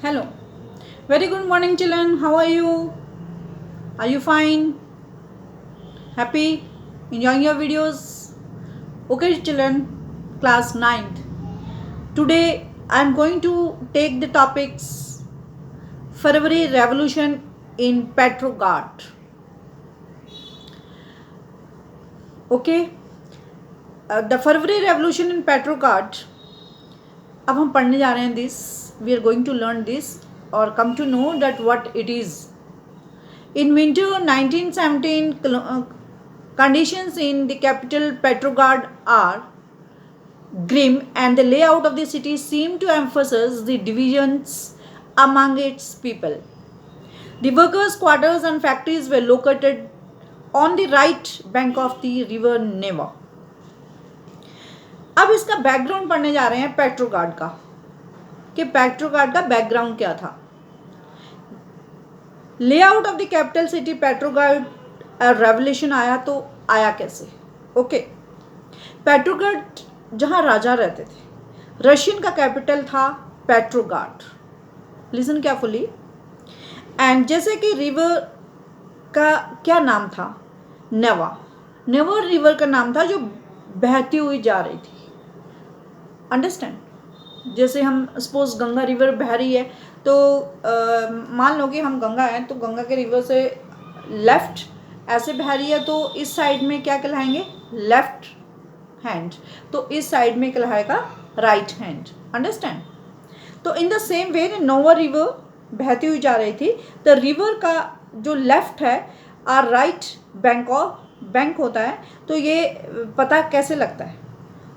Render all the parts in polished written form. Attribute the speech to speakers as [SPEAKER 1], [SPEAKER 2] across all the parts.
[SPEAKER 1] Hello. Very good morning, children. How are you? Are you fine? Happy? Enjoying your videos? Okay, children. Class ninth. Today, I am going to take the topics February Revolution in Petrograd. Okay. The February Revolution in Petrograd. अब हम पढ़ने जा रहे हैं this. We are going to learn this or come to know that what it is. In winter 1917, conditions in the capital Petrograd are grim and the layout of the city seemed to emphasize the divisions among its people. The workers' quarters and factories were located on the right bank of the river Neva. अब इसका background पढ़ने जा रहे हैं Petrograd का कि Petrograd का background क्या था. Layout of the capital city Petrograd revolution आया तो आया कैसे. ओके. पेट्रोग्राड जहाँ राजा रहते थे, रशियन का कैपिटल था पेट्रोग्राड. Listen carefully. एंड जैसे कि रिवर का क्या नाम था, नेवा. नेवा रिवर का नाम था जो बहती हुई जा रही थी. अंडरस्टैंड. जैसे हम सपोज गंगा रिवर बह रही है तो मान लो कि हम गंगा हैं तो गंगा के रिवर से लेफ्ट ऐसे बह रही है तो इस साइड में क्या कहलाएंगे, लेफ्ट हैंड. तो इस साइड में कहलाएगा राइट हैंड. अंडरस्टैंड. तो in the same way Nova river बहती हुई जा रही थी. द रिवर का जो लेफ्ट है और राइट बैंक होता है. तो ये पता कैसे लगता है.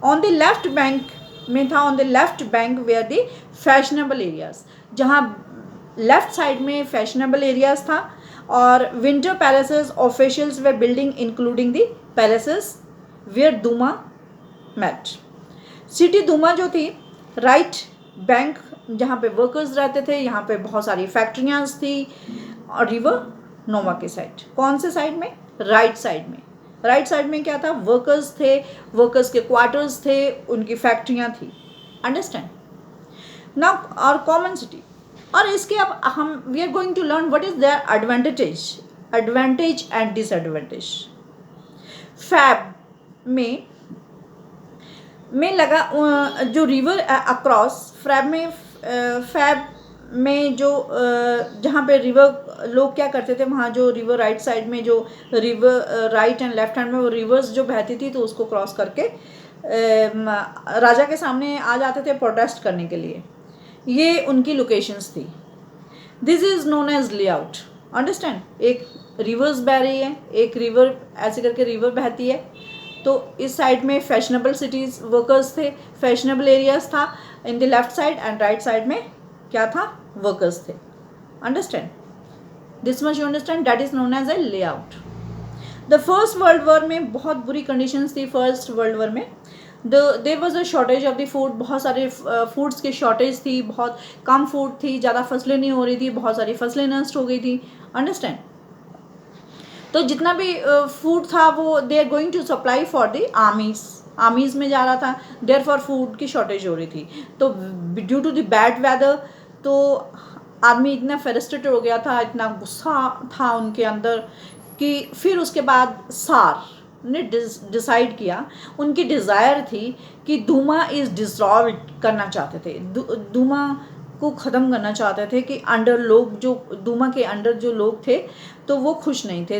[SPEAKER 1] ऑन द लेफ्ट बैंक में था, on the left bank where the fashionable areas. जहाँ लेफ्ट साइड में फैशनेबल एरियाज था और winter palaces officials were building including the palaces where Duma met. City Duma जो थी राइट बैंक जहाँ पे वर्कर्स रहते थे, यहाँ पे बहुत सारी फैक्ट्रियाँ थी. और रिवर नोवा के साइड, कौन से साइड में, राइट साइड में. राइट साइड में क्या था, वर्कर्स थे, वर्कर्स के क्वार्टर्स थे, उनकी फैक्ट्रियाँ थी. अंडरस्टैंड. नाउ और कॉमन सिटी. और इसके अब हम we are going to learn what is their advantage and disadvantage. Feb में लगा जो रिवर अक्रॉस फैब में जो जहाँ पे रिवर लोग क्या करते थे, वहाँ जो रिवर राइट साइड में जो river right and left hand में वो रिवर्स जो बहती थी तो उसको क्रॉस करके राजा के सामने आ जाते थे प्रोटेस्ट करने के लिए. ये उनकी लोकेशंस थी. This is known as layout. Understand. एक रिवर्स बह रही है, एक रिवर ऐसे करके रिवर बहती है. तो इस साइड में फैशनेबल सिटीज़ वर्कर्स थे, फैशनेबल एरियाज था in the left side and right side में क्या था, वर्कर्स थे. Understand. This much you understand. That is known as a layout. The first world war में बहुत बुरी कंडीशंस थी. फर्स्ट वर्ल्ड वॉर में there was a shortage of the food. बहुत सारे फूड्स की शॉर्टेज थी, बहुत कम फूड थी, ज़्यादा फसलें नहीं हो रही थी, बहुत सारी फसलें नष्ट हो गई थी. अंडरस्टैंड. तो जितना भी फूड था वो they are going to supply for the armies में जा रहा था. देयर फॉर फूड की शॉर्टेज हो रही थी. तो due to the bad weather तो आदमी इतना फ्रस्ट्रेटेड हो गया था, इतना गुस्सा था उनके अंदर कि फिर उसके बाद सार ने डिसाइड किया, उनकी डिज़ायर थी कि दूमा इज़ डिसॉल्व करना चाहते थे. दूमा को ख़त्म करना चाहते थे कि अंडर लोग जो दूमा के अंडर जो लोग थे तो वो खुश नहीं थे.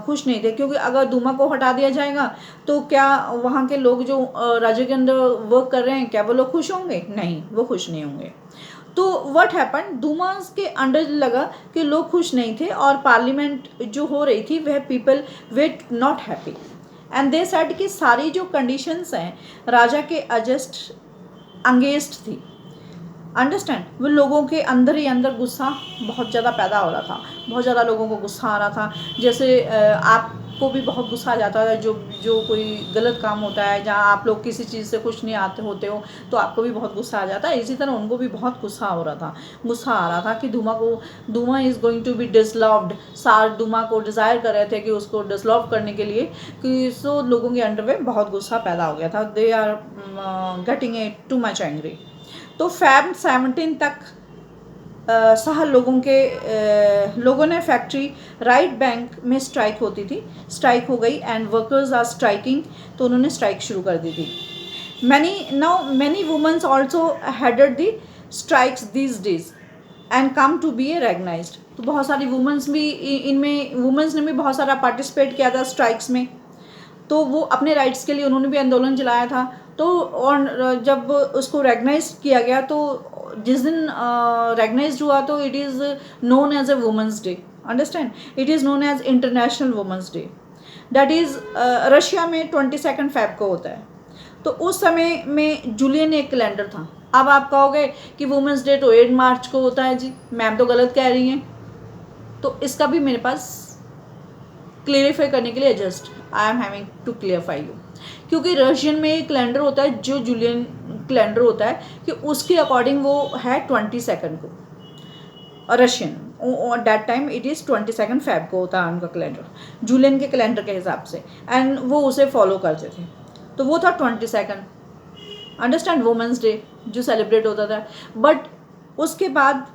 [SPEAKER 1] खुश नहीं थे क्योंकि अगर दूमा को हटा दिया जाएगा तो क्या वहाँ के लोग जो राज्य के अंदर वर्क कर रहे हैं क्या वो लोग खुश होंगे, नहीं, वो खुश नहीं होंगे. तो व्हाट हैपन, दूमा के अंडर लगा कि लोग खुश नहीं थे और पार्लियामेंट जो हो रही थी वह people way not happy and they said कि सारी जो कंडीशंस हैं राजा के अगेंस्ट थी. अंडरस्टैंड. वो लोगों के अंदर ही अंदर गुस्सा बहुत ज़्यादा पैदा हो रहा था, बहुत ज़्यादा लोगों को गुस्सा आ रहा था. जैसे आपको भी बहुत गुस्सा आ जाता है जो कोई गलत काम होता है, जहाँ आप लोग किसी चीज़ से खुश नहीं आते होते हो तो आपको भी बहुत गुस्सा आ जाता है. इसी तरह उनको भी बहुत गुस्सा आ रहा था कि दूमा इज़ गोइंग टू बी डिसलॉव्ड. सार दूमा को डिज़ायर कर रहे थे कि उसको डिसलॉव करने के लिए कि सो लोगों के अंडर में बहुत गुस्सा पैदा हो गया था. They are getting a too much angry. तो फैब 17 तक लोगों ने फैक्ट्री राइट बैंक में स्ट्राइक होती थी, स्ट्राइक हो गई एंड वर्कर्स आर स्ट्राइकिंग, तो उन्होंने स्ट्राइक शुरू कर दी थी. Many women also headed the strikes these days and come to be recognized. तो बहुत सारी वुमेंस भी इनमें वुमेंस ने भी बहुत सारा पार्टिसिपेट किया था स्ट्राइक्स में, तो वो अपने राइट्स के लिए उन्होंने भी आंदोलन चलाया था. तो और जब उसको रेगनाइज किया गया, तो जिस दिन रेगनाइज हुआ, तो it is known as a women's day. Understand, it is known as international women's day. That is Russia में 22 फेब को होता है. तो उस समय में जूलियन एक कैलेंडर था. अब आप कहोगे कि वुमेंस डे तो 8 मार्च को होता है. जी मैम तो गलत कह रही हैं. तो इसका भी मेरे पास क्लियरिफाई करने के लिए just I am having to clarify you, क्योंकि रशियन में एक कैलेंडर होता है जो जूलियन कैलेंडर होता है कि उसके अकॉर्डिंग वो है 22 को. Russian that time it is 22 Feb को होता है उनका कैलेंडर, जूलियन के कैलेंडर के हिसाब से, एंड वो उसे फॉलो करते थे. तो वो था 22 अंडरस्टैंड वुमेंस डे जो सेलिब्रेट होता था. बट उसके बाद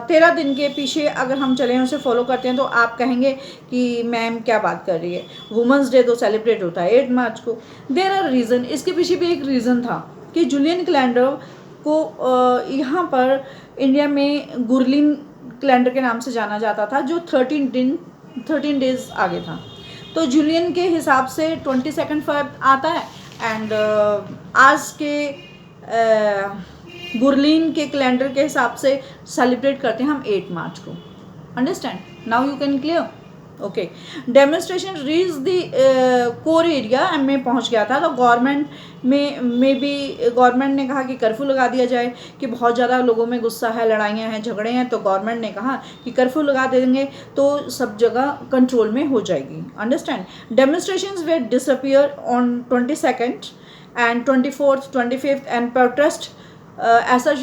[SPEAKER 1] 13 दिन के पीछे अगर हम चलें, उसे फॉलो करते हैं, तो आप कहेंगे कि मैम क्या बात कर रही है, वुमेंस डे तो सेलिब्रेट होता है 8 मार्च को. देयर आर रीज़न, इसके पीछे भी एक रीज़न था कि जूलियन कैलेंडर को यहाँ पर इंडिया में गुरलिन कैलेंडर के नाम से जाना जाता था, जो 13 डेज आगे था. तो जूलियन के हिसाब से 22 फेब आता है, एंड आज के गुरलीन के कैलेंडर के हिसाब से सेलिब्रेट करते हैं हम 8 मार्च को. Understand, now you can clear. Okay, demonstration reach the core area में पहुंच गया था. तो गवर्नमेंट में भी गवर्नमेंट ने कहा कि कर्फ्यू लगा दिया जाए, कि बहुत ज़्यादा लोगों में गुस्सा है, लड़ाइयाँ हैं, झगड़े हैं. तो गवर्नमेंट ने कहा कि कर्फ्यू लगा देंगे तो सब जगह कंट्रोल में हो जाएगी. Understand, demonstrations way disappear on 22 and 24th 25th and protest ऐसा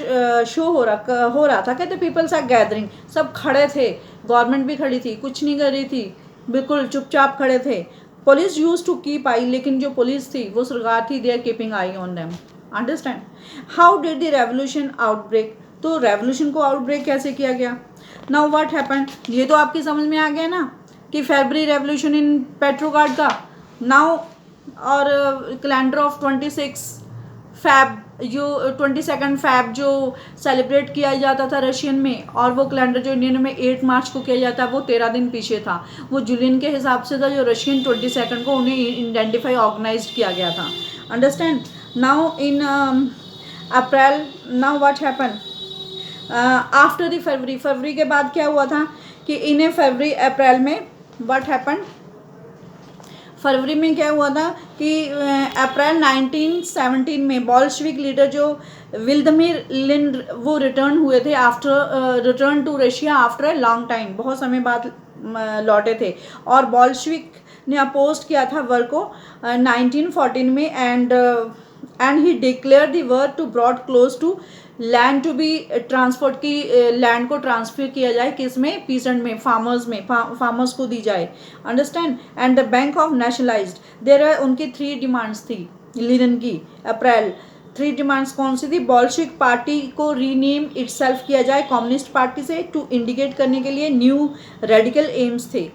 [SPEAKER 1] शो हो रहा था. कहते पीपल्स आर गैदरिंग, सब खड़े थे, गवर्नमेंट भी खड़ी थी, कुछ नहीं कर रही थी, बिल्कुल चुपचाप खड़े थे. Police use to keep eye, लेकिन जो पुलिस थी वो सरकार थी, they are keeping eye on them. Understand, how did the revolution outbreak. तो रेवोल्यूशन को आउटब्रेक कैसे किया गया. नाउ व्हाट हैपन, ये तो आपकी समझ में आ गया ना कि फरवरी रेवोल्यूशन इन पेट्रोग्राड का. नाउ और कैलेंडर ऑफ 26 फेब, जो 22 फेब जो सेलिब्रेट किया जाता था रशियन में, और वो कैलेंडर जो इंडियन में 8 मार्च को किया जाता है, वो 13 दिन पीछे था. वो जूलियन के हिसाब से था, जो रशियन 22 को उन्हें आइडेंटिफाई ऑर्गेनाइज किया गया था. Understand, now in April, now what happen after the फरवरी के बाद क्या हुआ था कि इन्हें अप्रैल में व्हाट हैपन, फरवरी में क्या हुआ था कि अप्रैल 1917 में बॉल्शविक लीडर जो विल्दमिर लिंड वो रिटर्न हुए थे, return to Russia after a long time, बहुत समय बाद लौटे थे. और बॉल्शविक ने अपोज किया था वर्र को 1914 में, and he declared the war to broad close to land to be transport, की लैंड को ट्रांसफर किया जाए, किसमें, पीसेंट में, फार्मर्स को दी जाए. Understand, and the bank of nationalized. There are उनकी 3 डिमांड्स थी लिनन की. अप्रैल 3 डिमांड्स कौन सी थी. बॉल्शविक पार्टी को रीनेम इटसेल्फ किया जाए कम्युनिस्ट पार्टी से, टू इंडिकेट करने के लिए न्यू रेडिकल एम्स थे.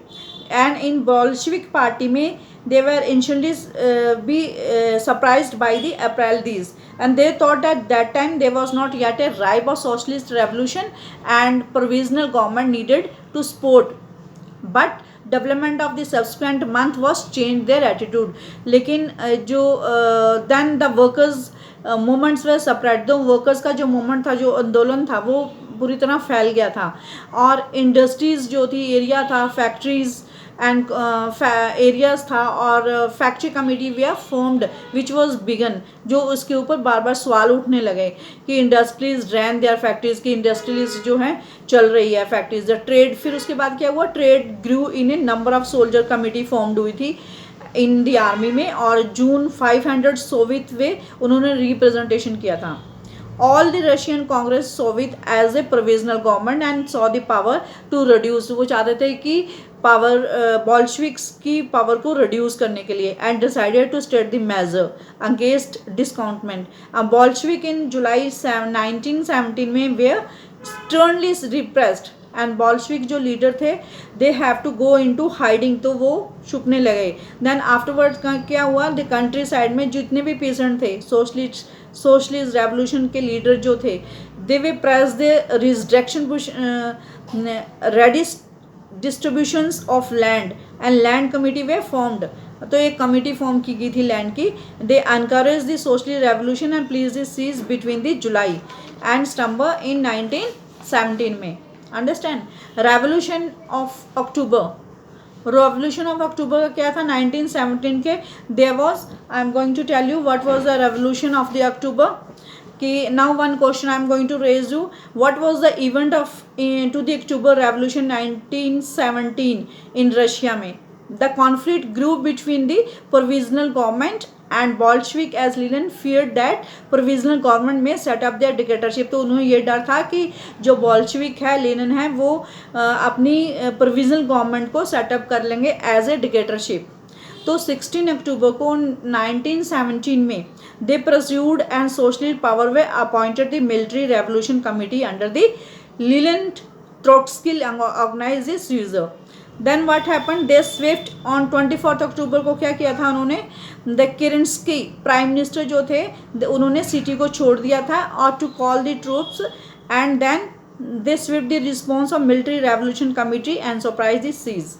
[SPEAKER 1] एंड इन बॉल्शविक पार्टी में they were initially be surprised by the April these, and they thought at that time there was not yet a ripe or socialist revolution and provisional government needed to support, but development of the subsequent month was changed their attitude. लेकिन जो then the workers movements were separate. तो workers का जो movement था, जो आंदोलन था, वो पूरी तरह फैल गया था. और इंडस्ट्रीज़ जो थी, एरिया था, फैक्ट्रीज़ एंड एरियाज था, और factory committee we are formed which was began, जो उसके ऊपर बार बार सवाल उठने लगे कि इंडस्ट्रीज ड्रैन देयर फैक्ट्रीज की, इंडस्ट्रीज जो हैं चल रही है फैक्ट्रीज. द ट्रेड, फिर उसके बाद क्या हुआ, trade grew in a number of soldier committee formed हुई थी इन द आर्मी में, और जून 500 सोवियत वे उन्होंने रिप्रेजेंटेशन किया था. All the Russian Congress saw it as a provisional government and saw the power to reduce. वो चाहते थे कि पावर बॉल्शविक्स की पावर को रिड्यूस करने के लिए, and decided to state the major against discontentment. Bolshevik in July 1917 में were sternly repressed and Bolshevik जो लीडर थे they have to go into hiding, तो वो छुपने लगे. देन आफ्टरवर्ड्स क्या हुआ, द कंट्री साइड में जितने भी पीसेंट थे, सोशलिस्ट रेवोल्यूशन के लीडर जो थे, they were press the restriction distributions of land and land committee were formed. तो एक कमिटी फॉर्म की गई थी लैंड की. They encourage the socialist revolution and please the seize between the July and September in 1917 में. Understand. Revolution of October, revolution of October का क्या था 1917 के. There was, I am going to tell you what was the revolution of the अक्टूबर. कि now one question I am going to raise you, what was the event of to the October revolution 1917 in Russia में. The conflict grew between the provisional government and Bolshevik as Lenin fear that provisional government में set up their dictatorship. तो उन्हें ये डर था कि जो Bolshevik है, लेनिन है, वो अपनी प्रोविजनल गवर्नमेंट को सेटअप कर लेंगे एज ए डिक्टेटरशिप. तो 16 अक्टूबर को 1917 में they pursued and socialist power were appointed the military revolution committee under the Lenin Trotsky organise this user. Then what happen, they swift on 24 October को क्या किया था उन्होंने, द किरिंस्की प्राइम मिनिस्टर जो थे, उन्होंने सिटी को छोड़ दिया था और to call the troops and then they swift the response of military revolution committee and surprise the siege.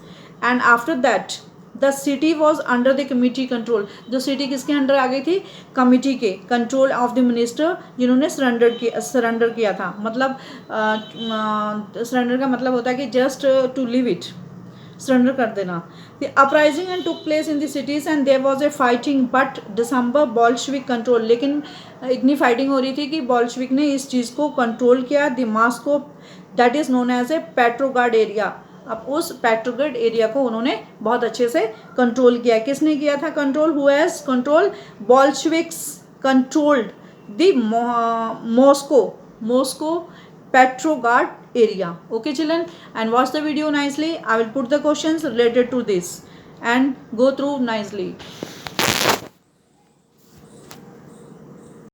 [SPEAKER 1] And after that the city was under the committee control. जो city किसके अंडर आ गई थी, कमिटी के control of the minister जिन्होंने surrender किया था. मतलब सरेंडर का मतलब होता है कि just to leave it, surrender कर देना. The uprising and took place in the cities and there was a fighting but December Bolshevik control. लेकिन इतनी फाइटिंग हो रही थी कि बॉल्शविक ने इस चीज़ को कंट्रोल किया. The Moscow that is known as a Petrograd area. अब उस पेट्रोग्राड एरिया को उन्होंने बहुत अच्छे से कंट्रोल किया. किसने किया था control, who has control, Bolsheviks controlled the Moscow Petrograd area. Okay children, and watch the video nicely. I will put the questions related to this and go through nicely.